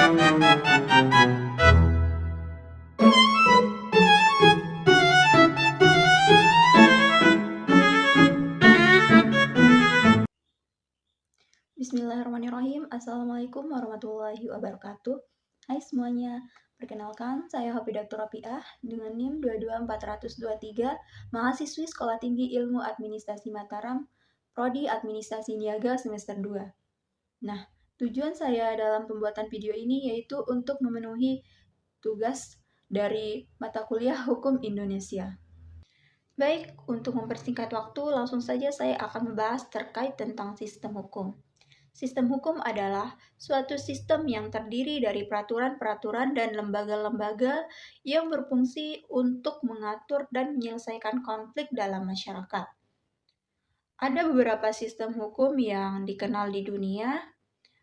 Bismillahirrahmanirrahim. Assalamualaikum warahmatullahi wabarakatuh. Hai semuanya, perkenalkan saya Hopidatur Rapiah dengan NIM 22423, mahasiswi Sekolah Tinggi Ilmu Administrasi Mataram, Prodi Administrasi Niaga semester 2. Nah, tujuan saya dalam pembuatan video ini yaitu untuk memenuhi tugas dari mata kuliah Hukum Indonesia. Baik, untuk mempersingkat waktu, langsung saja saya akan membahas terkait tentang sistem hukum. Sistem hukum adalah suatu sistem yang terdiri dari peraturan-peraturan dan lembaga-lembaga yang berfungsi untuk mengatur dan menyelesaikan konflik dalam masyarakat. Ada beberapa sistem hukum yang dikenal di dunia,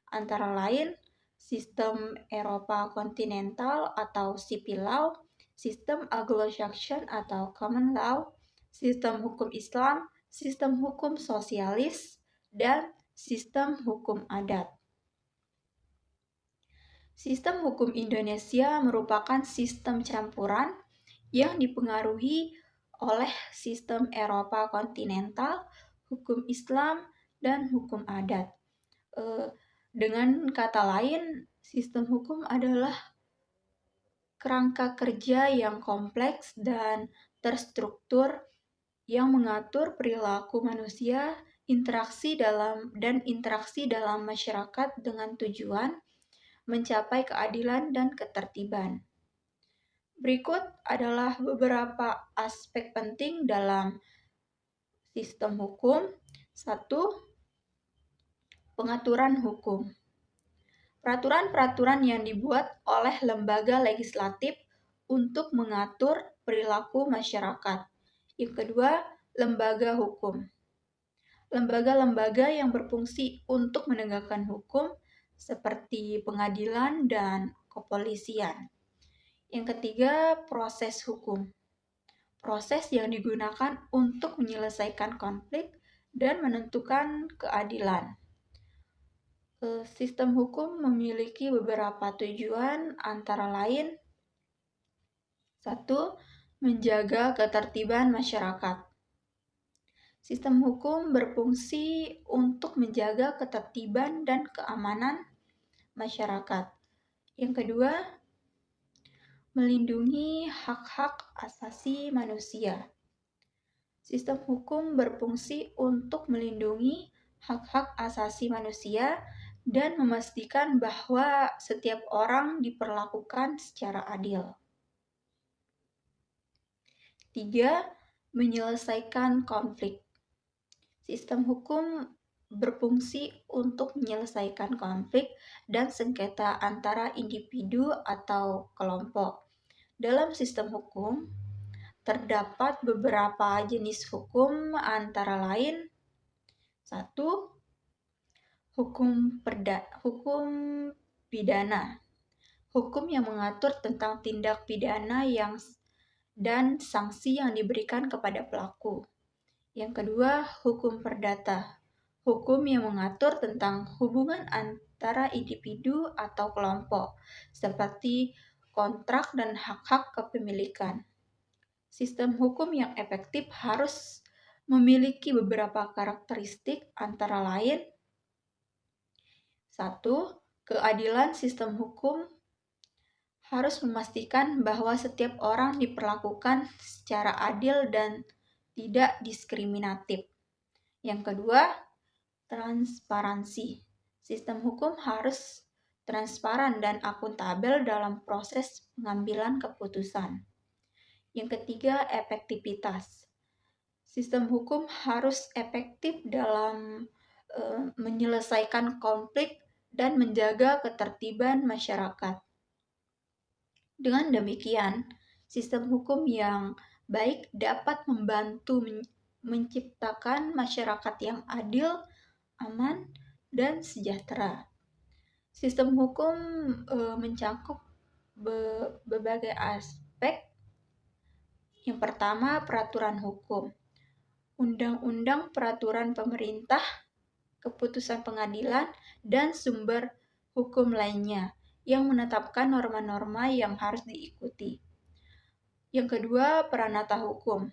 antara lain sistem Eropa kontinental atau civil law, sistem Anglo-Saxon atau common law, sistem hukum Islam, sistem hukum sosialis, dan sistem hukum adat. Sistem hukum Indonesia merupakan sistem campuran yang dipengaruhi oleh sistem Eropa kontinental, hukum Islam, dan hukum adat. Dengan kata lain, sistem hukum adalah kerangka kerja yang kompleks dan terstruktur yang mengatur perilaku manusia, interaksi dalam masyarakat dengan tujuan mencapai keadilan dan ketertiban. Berikut adalah beberapa aspek penting dalam sistem hukum. 1. Pengaturan hukum. Peraturan-peraturan yang dibuat oleh lembaga legislatif untuk mengatur perilaku masyarakat. Yang kedua, lembaga hukum. Lembaga-lembaga yang berfungsi untuk menegakkan hukum seperti pengadilan dan kepolisian. Yang ketiga, proses hukum. Proses yang digunakan untuk menyelesaikan konflik dan menentukan keadilan. Sistem hukum memiliki beberapa tujuan, antara lain 1. Menjaga ketertiban masyarakat. Sistem hukum berfungsi untuk menjaga ketertiban dan keamanan masyarakat. Yang kedua, melindungi hak-hak asasi manusia. Sistem hukum berfungsi untuk melindungi hak-hak asasi manusia dan memastikan bahwa setiap orang diperlakukan secara adil. 3. Menyelesaikan konflik. Sistem hukum berfungsi untuk menyelesaikan konflik dan sengketa antara individu atau kelompok. Dalam sistem hukum, terdapat beberapa jenis hukum, antara lain 1. Hukum pidana. Hukum yang mengatur tentang tindak pidana dan sanksi yang diberikan kepada pelaku. Yang kedua, hukum perdata. Hukum yang mengatur tentang hubungan antara individu atau kelompok, seperti kontrak dan hak-hak kepemilikan. Sistem hukum yang efektif harus memiliki beberapa karakteristik, antara lain 1. Keadilan. Sistem hukum harus memastikan bahwa setiap orang diperlakukan secara adil dan tidak diskriminatif. Yang kedua, transparansi. Sistem hukum harus transparan dan akuntabel dalam proses pengambilan keputusan. Yang ketiga, efektivitas. Sistem hukum harus efektif dalam menyelesaikan konflik dan menjaga ketertiban masyarakat. Dengan demikian, sistem hukum yang baik dapat membantu menciptakan masyarakat yang adil, aman, dan sejahtera. Sistem hukum mencakup berbagai aspek. Yang pertama, peraturan hukum. Undang-undang, peraturan pemerintah, keputusan pengadilan, dan sumber hukum lainnya. yang menetapkan norma-norma yang harus diikuti. Yang kedua, peranata hukum.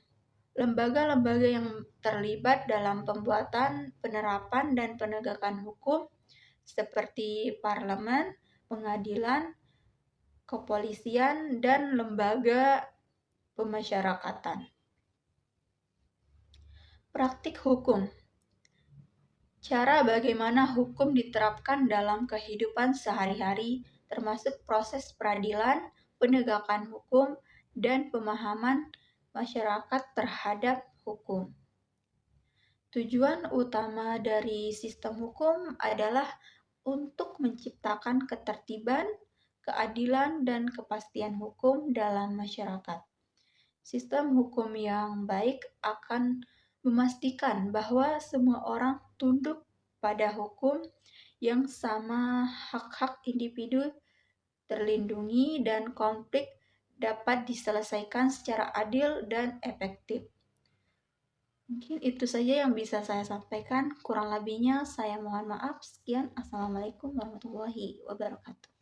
Lembaga-lembaga yang terlibat dalam pembuatan, penerapan, dan penegakan hukum seperti parlemen, pengadilan, kepolisian, dan lembaga pemasyarakatan. Praktik hukum. Cara bagaimana hukum diterapkan dalam kehidupan sehari-hari, termasuk proses peradilan, penegakan hukum, dan pemahaman masyarakat terhadap hukum. Tujuan utama dari sistem hukum adalah untuk menciptakan ketertiban, keadilan, dan kepastian hukum dalam masyarakat. Sistem hukum yang baik akan memastikan bahwa semua orang tunduk pada hukum yang sama, hak-hak individu terlindungi, dan konflik dapat diselesaikan secara adil dan efektif. Mungkin itu saja yang bisa saya sampaikan. Kurang lebihnya saya mohon maaf. Sekian. Assalamualaikum warahmatullahi wabarakatuh.